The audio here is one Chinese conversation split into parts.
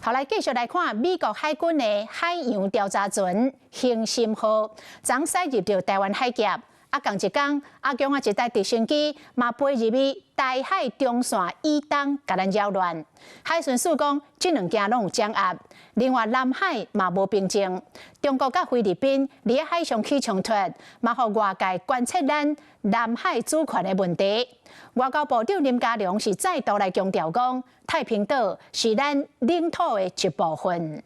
後來繼續來看美國海軍的海洋調查船"興心號"，昨駛入到台灣海峽。同一天，阿強一台直升機嘛飛入去台海中線以東，甲咱擾亂。海巡署講，這兩件攏有掌握。另外，南海嘛無平靜，中國甲菲律賓佇海上起衝突，嘛互外界關切咱南海主權的問題。外交部長林佳龍是再度來強調講，太平島是咱領土的一部分。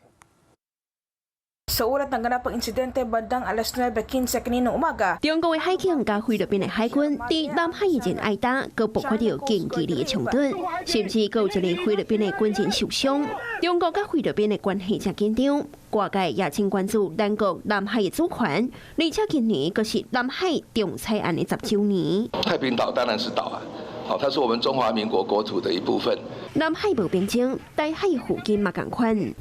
Sa ulat ng ganapang insidente bandang alas 9:15 kanina umaga， 中國的海警加菲律賓的海軍佇南海以前挨打，佮爆發到近距離的衝突，甚至佮有一個菲律賓的軍人受傷。中國甲菲律賓的關係真緊張，外界也真關注咱國南海的主權，而且今年閣是南海仲裁案的10週年。太平島當然是島啊，好，它是我們中華民國國土的一部分。南海無平靜，台海附近嘛同款。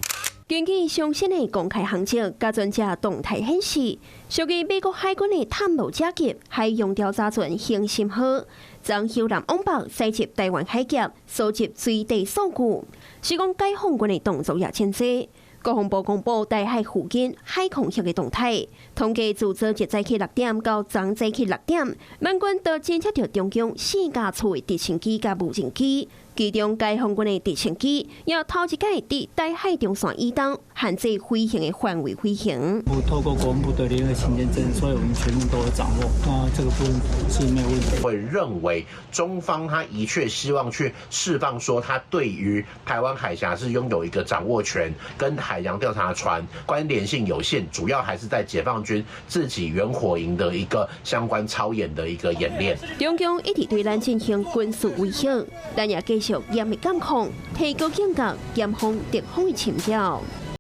根據最新的公開航跡，甲專家動態顯示，屬於美國海軍的探路者級海洋調查船"興心號"，從由南往北駛入台灣海峽，收集水底數據。是講解放軍的動作也真多。國防部公布台海附近海空域的動態，統計自昨日早起6點到昨早起6點，萬軍都偵測到中共4架次的直升機甲無人機。其中解放軍的直升機也頭一屆佇台海中線以東限制飛行的範圍飛行。透過國防部的聯合勤監偵，所以我們全部都有掌握。那這個部分是沒有問題。會認為中方他的確希望去釋放說，他對於台灣海峽是擁有一個掌握權，跟海洋調查船關聯性有限，主要還是在解放軍自己遠火營的一個相關操演的一個演練。中共一直對咱進行軍事威脅，咱也繼續嚴密監控，提高警覺，嚴防敵方的侵擾。